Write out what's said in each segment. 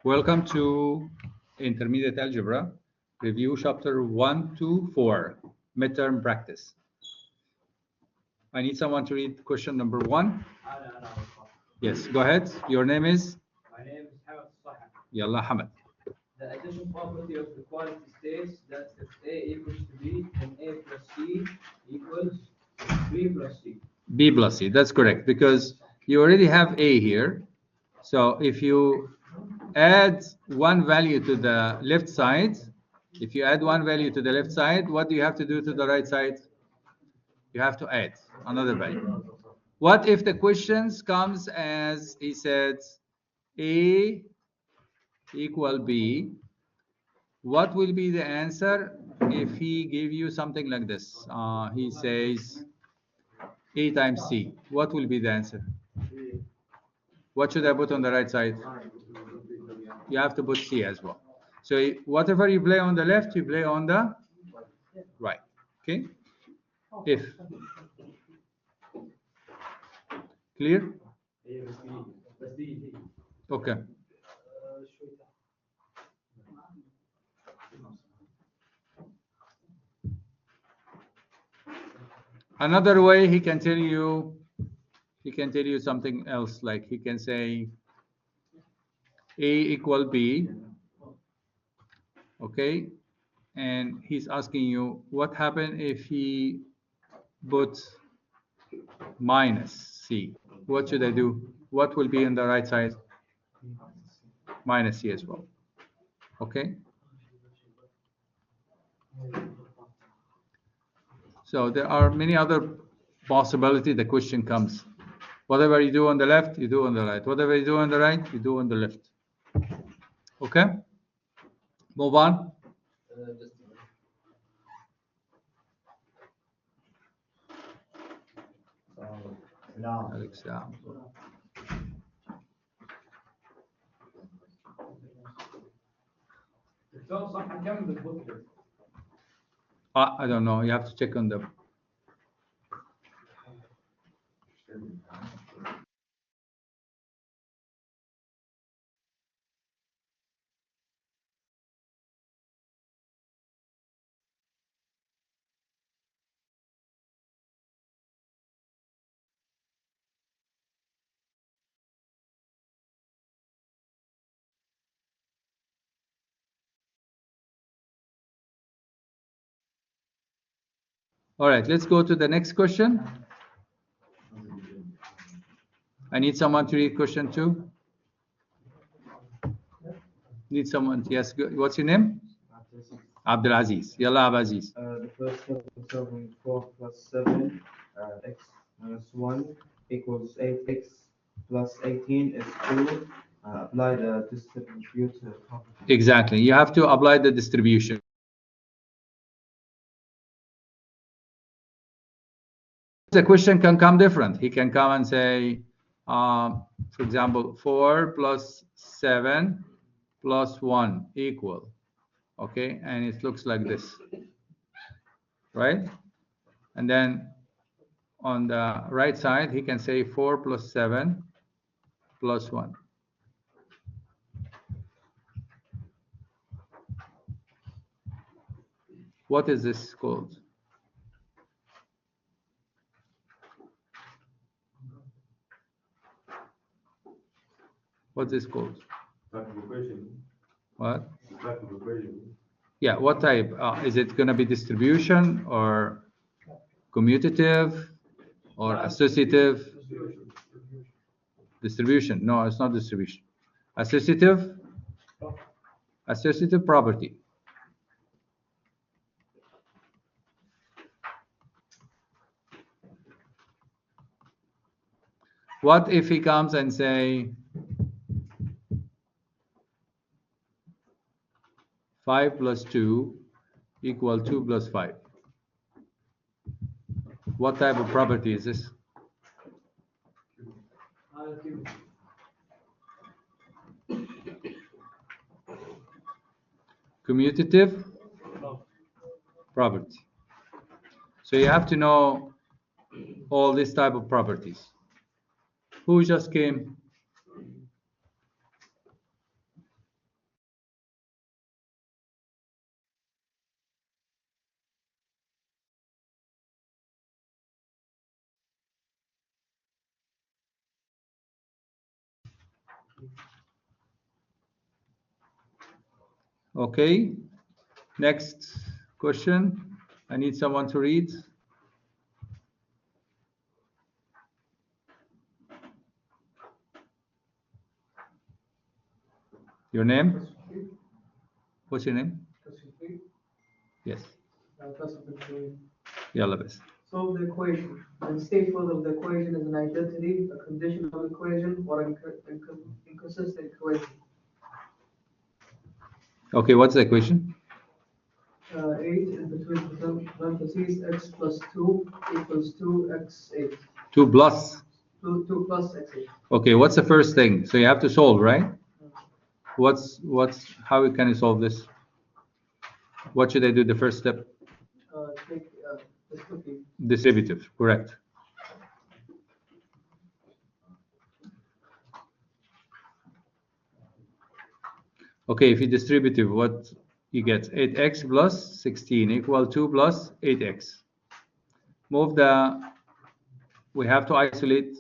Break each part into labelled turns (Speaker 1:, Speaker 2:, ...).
Speaker 1: Welcome to Intermediate Algebra, Review Chapter 1 to 4, Midterm Practice. I need someone to read question number 1. Yes, go ahead. Your name is?
Speaker 2: My name is Hamad Saha.
Speaker 1: Yalla Hamad.
Speaker 2: The addition property of equality states that if A equals to B, then A plus C equals B plus C.
Speaker 1: B plus C, that's correct, because you already have A here. So if you add one value to the left side, what do you have to do to the right side? You have to add another value. What if the questions comes as he said A equal B? What will be the answer if he give you something like this? He says A times C. What will be the answer? What should I put on the right side? You have to put C as well. So whatever you play on the left, you play on the right. Okay? If. Clear? Okay. Another way he can tell you something else, like he can say A equal B, okay, and he's asking you what happened if he put minus C. What should I do? What will be on the right side? Minus C as well. Okay. So there are many other possibilities. The question comes. Whatever you do on the left, you do on the right. Whatever you do on the right, you do on the left. Okay? Move on. Alex, yeah. I don't know. You have to check on them. All right, let's go to the next question. I need someone to read question 2. Need someone? Yes. What's your name? Abdul Aziz. Yalla Aziz.
Speaker 3: The first step is solving 4 plus 7, x minus 1 equals 8x plus 18 is 2. Apply the distributive property.
Speaker 1: Exactly. You have to apply the distribution. The question can come different. He can come and say, for example, 4 plus 7 plus 1 equal. Okay, and it looks like this, right? And then on the right side, he can say 4 plus 7 plus 1. What is this called? What's this called?
Speaker 4: Type of equation.
Speaker 1: What?
Speaker 4: Type of equation.
Speaker 1: Yeah, what type? Is it going to be distribution or commutative or associative? Distribution. No, it's not distribution. Associative. Associative property. What if he comes and say 5 plus 2 equal 2 plus 5? What type of property is this? Commutative property. So you have to know all these type of properties. Who just came? Okay, next question. I need someone to read. Your name? What's your name? Yes. Yalla bas.
Speaker 5: Solve the equation. The statement of the equation is an identity, a conditional equation, or an inconsistent equation.
Speaker 1: Okay, what's the equation?
Speaker 5: 8 in between parentheses, x plus 2 equals 2x8.
Speaker 1: 2 plus.
Speaker 5: 2 plus x8.
Speaker 1: Okay, what's the first thing? So you have to solve, right? How can you solve this? What should I do the first step?
Speaker 5: Take this cookie.
Speaker 1: Derivative, correct. Okay, if you distributive, what you get? 8x plus 16 equal 2 plus 8x. We have to isolate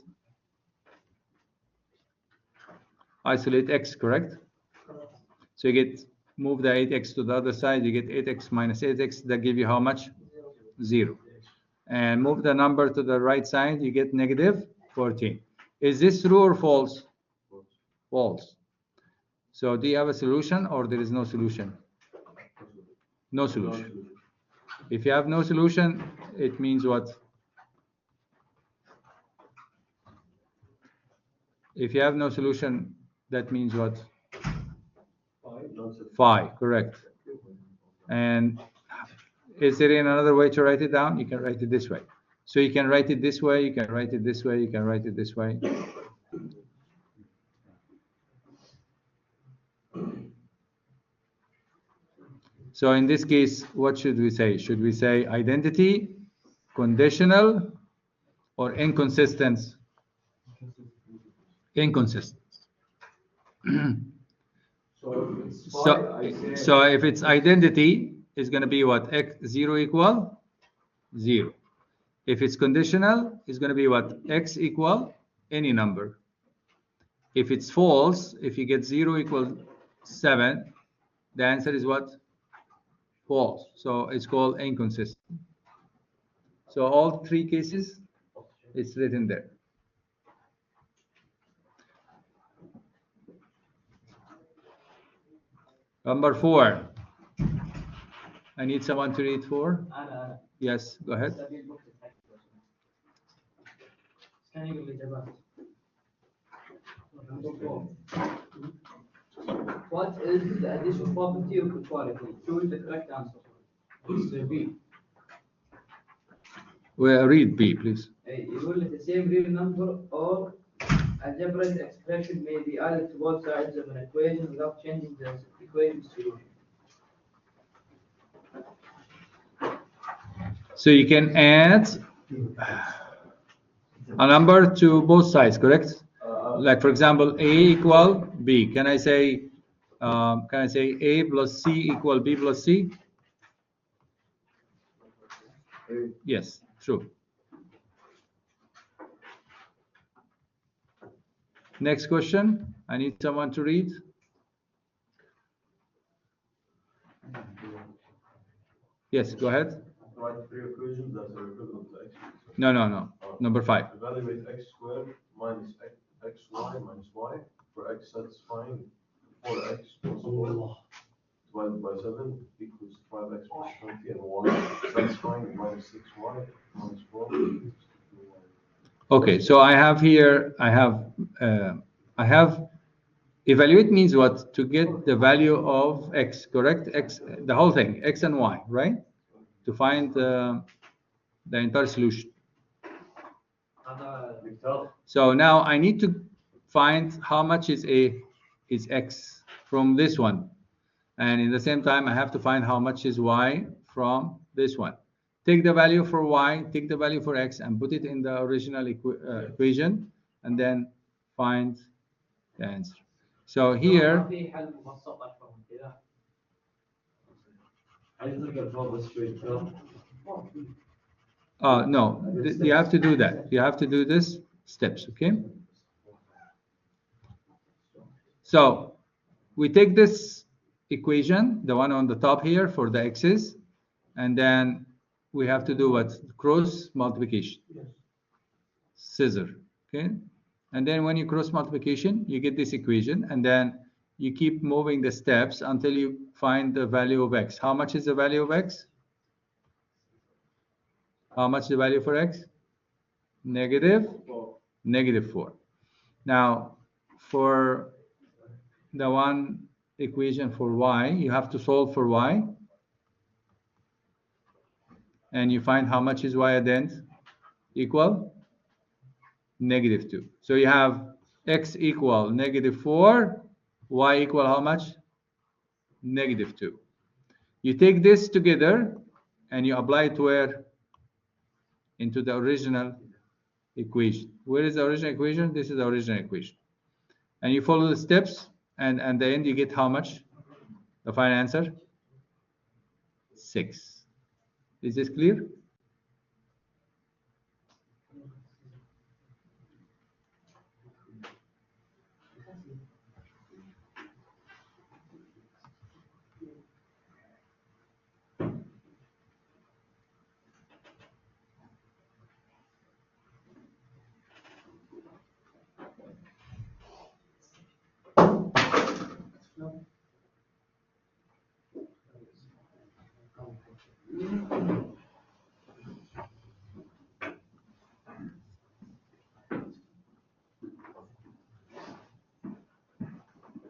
Speaker 1: x, correct? So you move the 8x to the other side, you get 8x minus 8x, that give you how much? 0. And move the number to the right side, you get negative 14. Is this true or false? False. So do you have a solution or there is no solution? No solution. If you have no solution, it means what? If you have no solution, that means what? Phi, correct. And is there another way to write it down? You can write it this way. So you can write it this way, you can write it this way, you can write it this way. So in this case, what should we say? Should we say identity, conditional, or inconsistent? Inconsistent. So if it's identity, it's going to be what? X 0 equal 0. If it's conditional, it's going to be what? X equal any number. If it's false, if you get 0 equal 7, the answer is what? False. So it's called inconsistent. So all three cases, it's written there. Number 4. I need someone to read 4. Yes, go ahead.
Speaker 2: Number 4. What is the addition property of equality? Choose the correct answer. It's B.
Speaker 1: Well, read B, please.
Speaker 2: يقول لك the same real number or algebraic expression may be added to both sides of an equation without changing the equation solution.
Speaker 1: So you can add a number to both sides, correct? Like for example, A equal B. Can I say A plus C equal B plus C? Yes, true. Next question. I need someone to read. Yes, go ahead.
Speaker 4: Write 3 equations that are equivalent to x.
Speaker 1: No. Number 5.
Speaker 4: Evaluate x squared minus xy minus y for x satisfying 4x plus 4 divided by 7 equals 5x plus 20 and y satisfying minus 6y minus 4.
Speaker 1: Okay, so I have here, I have evaluate means what? To get the value of x, correct? X, the whole thing, x and y, right? To find the entire solution. So now I need to find how much is x from this one. And in the same time, I have to find how much is y from this one. Take the value for y, take the value for x, and put it in the original equation, and then find the answer. So here, no, you have to do that. You have to do this steps, okay? So we take this equation, the one on the top here for the x's, and then we have to do what? Cross multiplication. Scissor. Okay. And then when you cross multiplication, you get this equation, and then you keep moving the steps until you find the value of x. How much is the value of x? How much is the value for x? Negative 4. Now, for the one equation for y, you have to solve for y, and you find how much is y at the end? Equal negative 2. So you have x equal negative 4, y equal how much? Negative 2. You take this together and you apply it where? Into the original equation. Where is the original equation? This is the original equation. And you follow the steps, and at the end you get how much? The final answer? 6. Is this clear?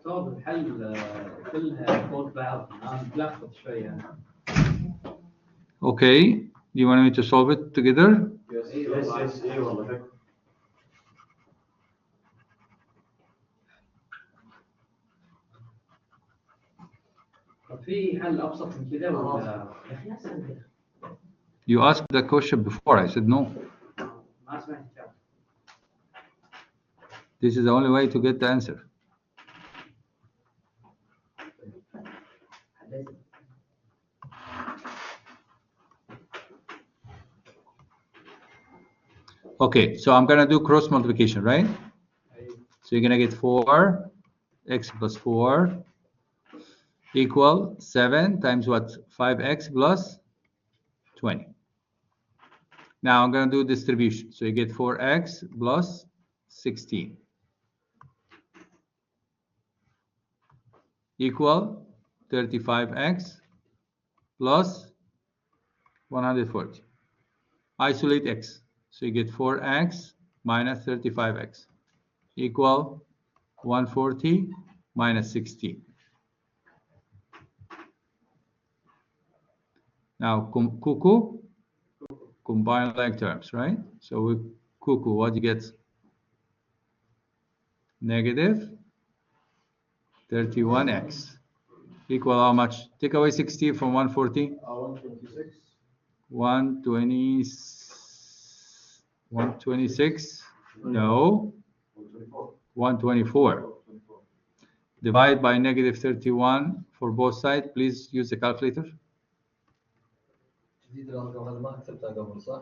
Speaker 2: صوب الحل كلها فوق بعض انا متلخبط شويه انا.
Speaker 1: Okay. Do you want me to solve it together?
Speaker 4: Yes, yes, ايه والله.
Speaker 2: طب في حل ابسط من كذا ولا يا اخي اسال
Speaker 1: You asked the question before. I said no.
Speaker 2: ما سمعت الجواب.
Speaker 1: This is the only way to get the answer. Okay, so I'm going to do cross multiplication, right? So you're going to get 4, x plus 4 equal 7 times what? 5x plus 20. Now I'm going to do distribution. So you get 4x plus 16 equal 35x plus 140. Isolate x. So you get 4x minus 35x equal 140 minus 16. Now, cuckoo, combine like terms, right? So with cuckoo, what you get? Negative 31x equal how much? Take away 16 from 140.
Speaker 4: 126.
Speaker 1: 126. No.
Speaker 4: 124.
Speaker 1: 124. Divide by negative 31 for both sides. Please use the calculator.
Speaker 6: جديد الارقام هذا ما كتبتها قبل صح؟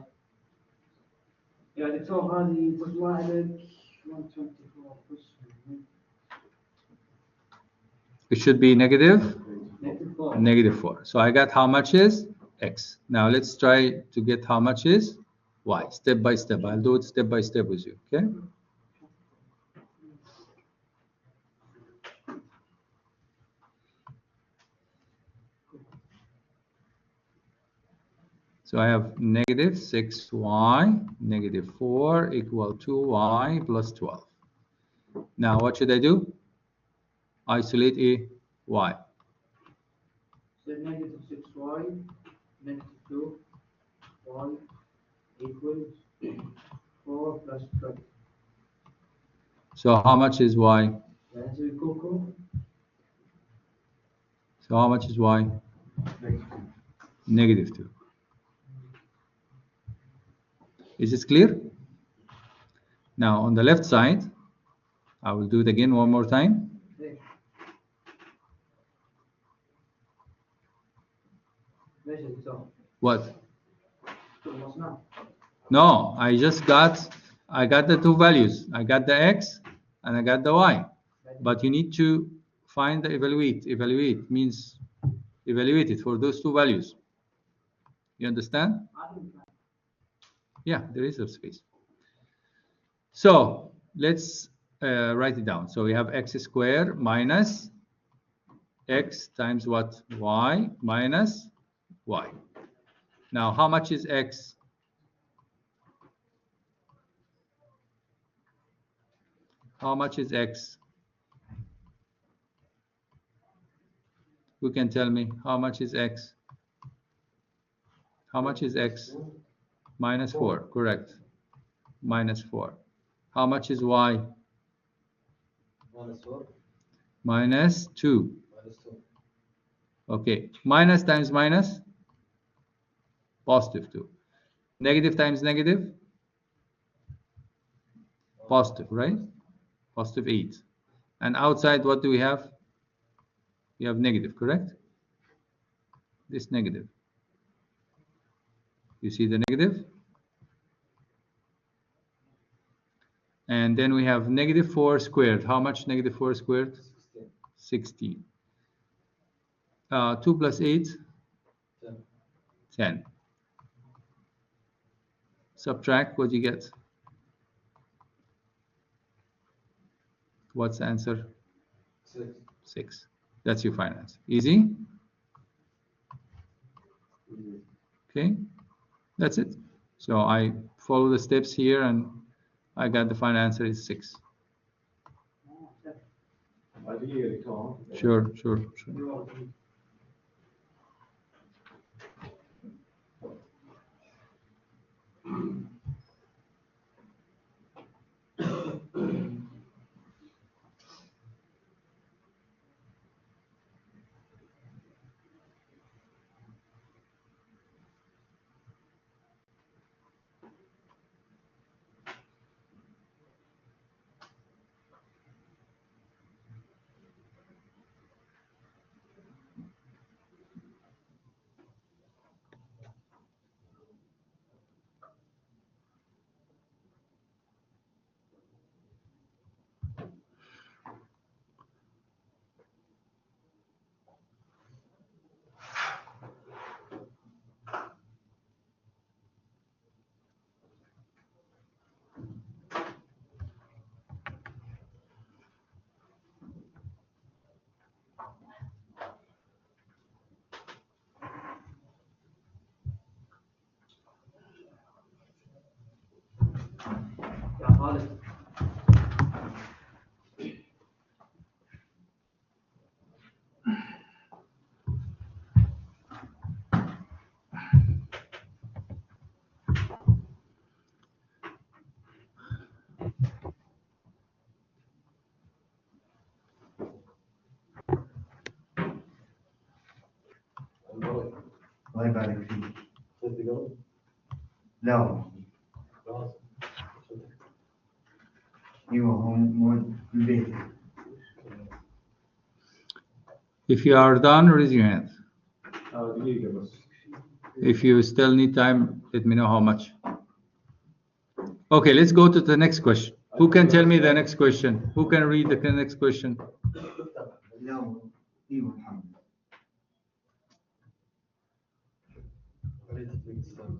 Speaker 2: يا دكتور هذه تطلع لك 124 بلس
Speaker 1: It should be negative
Speaker 2: -4.
Speaker 1: -4. So I got how much is x. Now let's try to get how much is y, step by step. I'll do it step by step with you, okay? So I have negative 6y, negative 4 equal 2y plus 12. Now what should I do? Isolate a y.
Speaker 2: So -6y, -2y equals 4 plus 20.
Speaker 1: So how much is y?
Speaker 2: That's a cuckoo.
Speaker 1: So how much is y? Negative 2. Is this clear? Now on the left side, I will do it again one more time.
Speaker 2: ليش يا دكتور؟
Speaker 1: What?
Speaker 2: خلصنا.
Speaker 1: No, I got the two values. I got the x and I got the y. but you need to find the evaluate. Evaluate means evaluate it for those two values. You understand? Yeah, there is a space. So let's write it down. So we have x squared minus x times what? Y minus y. Now, how much is x? How much is x? Who can tell me how much is x? How much is x? Minus 4, correct. Minus 4. How much is y?
Speaker 6: Minus 4.
Speaker 1: Minus 2.
Speaker 6: Minus 2.
Speaker 1: Okay. Minus times minus? Positive 2. Negative times negative? Positive, right? Positive 8. And outside, what do we have? We have negative, correct? This negative. You see the negative? And then we have negative 4 squared. How much negative 4 squared? 16. 2 plus 8?
Speaker 6: 10.
Speaker 1: 10. Subtract, what do you get? What's the answer?
Speaker 6: 6.
Speaker 1: 6. That's your final answer. Easy? Okay, that's it. So I follow the steps here and I got the final answer is 6. Sure.
Speaker 2: يا خالد
Speaker 7: الله يبارك فيك.
Speaker 6: صدق قبل؟
Speaker 7: لا والله.
Speaker 6: خلاص.
Speaker 7: ايوه هو موجود في البيت.
Speaker 1: If you are done, raise your hand.
Speaker 4: دقيقة بس.
Speaker 1: If you still need time, let me know how much. Okay, let's go to the next question. Who can tell me the next question? Who can read the next question?
Speaker 7: لا ايوه الحمد.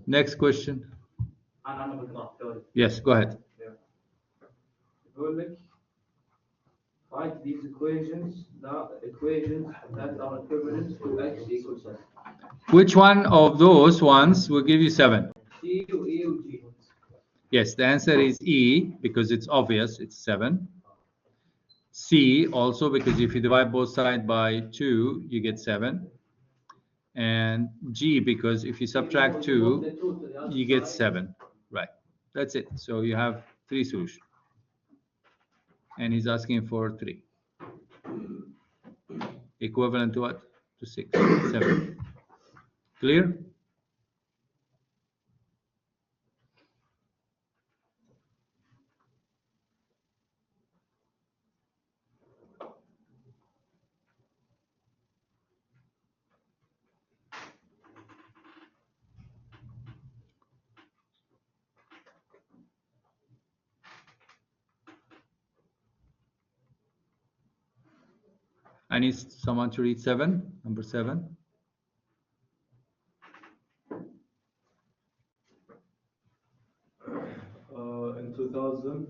Speaker 1: Next question.
Speaker 2: أنا بقرأ ثوري.
Speaker 1: Yes, go ahead.
Speaker 2: يقول لك write these equations that are equivalent to x equals x.
Speaker 1: Which one of those ones will give you 7?
Speaker 2: C و E و G.
Speaker 1: Yes, the answer is E because it's obvious, it's 7. C also because if you divide both sides by 2, you get 7. And G because if you subtract 2, you get 7. Right, that's it. So you have 3 solutions. And he's asking for 3. Equivalent to what? To 6, 7. Clear? I need someone to read 7, number 7.
Speaker 8: In 2000,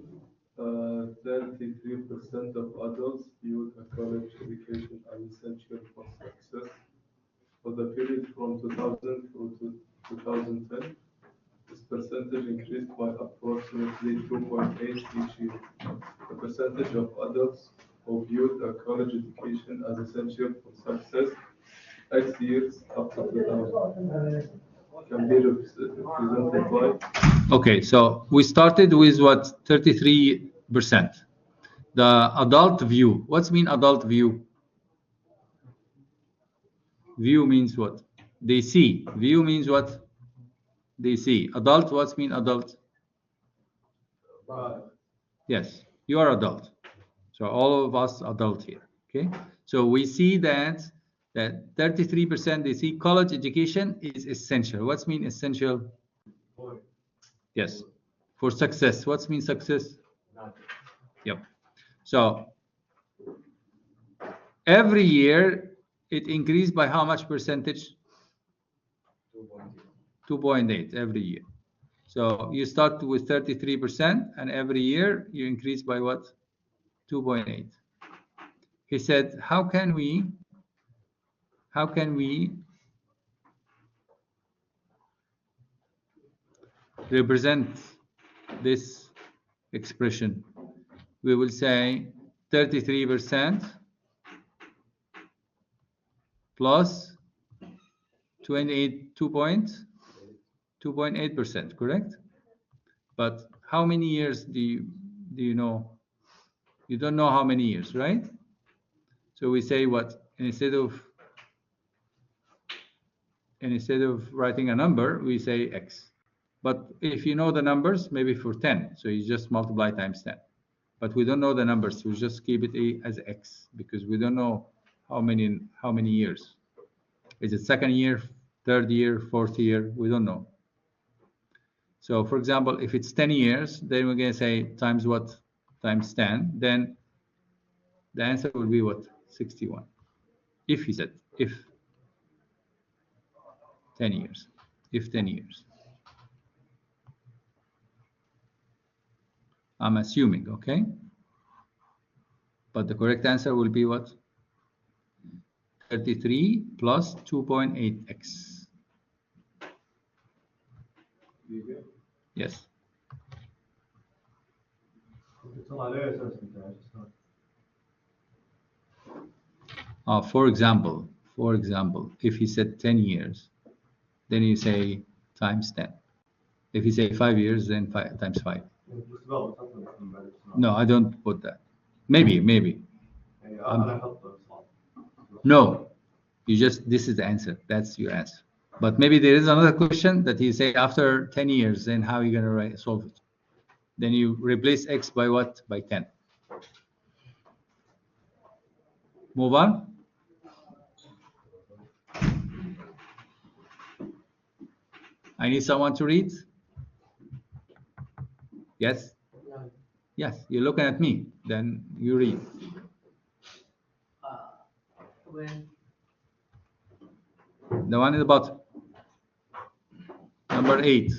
Speaker 8: 33% of adults viewed a college education as essential for success. For the period from 2000 through to 2010, this percentage increased by approximately 2.8 each year. The percentage of adults who viewed a college education as essential for success X years after 2000 can be represented by.
Speaker 1: Okay, so we started with what? 33%. The adult view. What's mean adult view? View means what? They see. View means what? They see. Adult, what's mean adult? Yes, you are adult. So all of us adult here. Okay. So we see that 33% they see college education is essential. What's mean essential? Yes. For success. What's mean success? Yep. So every year it increased by how much percentage? 2.8 every year. So you start with 33% and every year you increase by what? 2.8. He said, how can we represent this expression? We will say 33% plus 2.8%, correct? But how many years do you know? You don't know how many years, right? So we say what? Instead of writing a number, we say x. But if you know the numbers, maybe for 10, so you just multiply times 10. But we don't know the numbers, so we just keep it as x because we don't know how many years. Is it second year, third year, fourth year? We don't know. So for example, if it's 10 years, then we're going to say times what? Times 10. Then the answer will be what? 61. If he said, if 10 years. If 10 years. I'm assuming, okay? But the correct answer will be what? 33 plus 2.8x. Yes. For example, if he said 10 years, then you say times 10. If you say 5 years, then 5 times 5. No, I don't put that. Maybe. No, you just, this is the answer. That's your answer. But maybe there is another question that you say after 10 years, then how are you going to solve it? Then you replace x by what? By 10. Move on. I need someone to read. Yes? Yes, you're looking at me. Then you read. The one in the bottom. Number 8.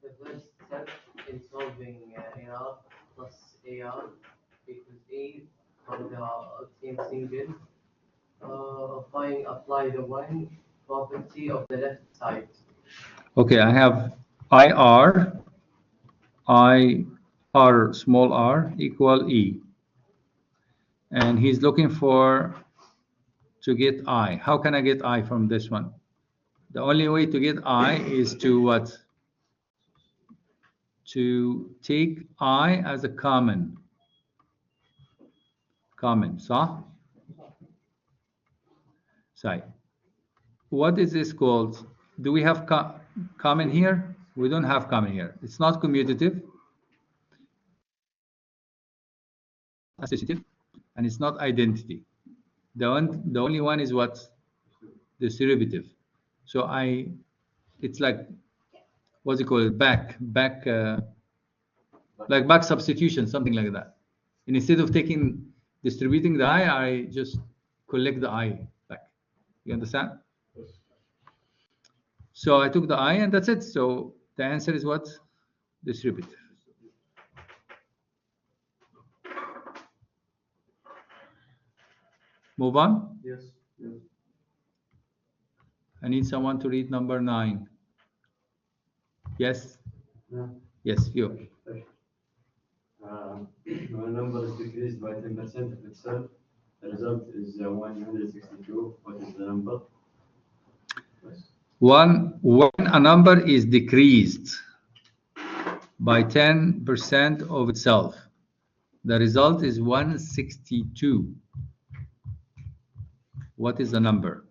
Speaker 2: The first step in solving AR plus AR equals A from the same single. Apply the one property of the left side.
Speaker 1: Okay, I have IR small r equal E. And he's looking to get I. How can I get I from this one? The only way to get I is to what? To take I as a common. صح? Sorry. What is this called? Do we have common here? We don't have common here. It's not commutative. Associative. And it's not identity. The only one is what? The derivative. So it's like, what's it called? Back substitution, something like that. And instead of distributing the I, I just collect the I back. You understand? So I took the I and that's it. So the answer is what? Distributive. Move on.
Speaker 3: Yes. Yes.
Speaker 1: I need someone to read number 9. Yes?
Speaker 6: Yeah.
Speaker 1: Yes, you.
Speaker 6: When a number is decreased by 10% of itself, the result is 162. What is the number?
Speaker 1: When a number is decreased by 10% of itself, the result is 162. What is the number?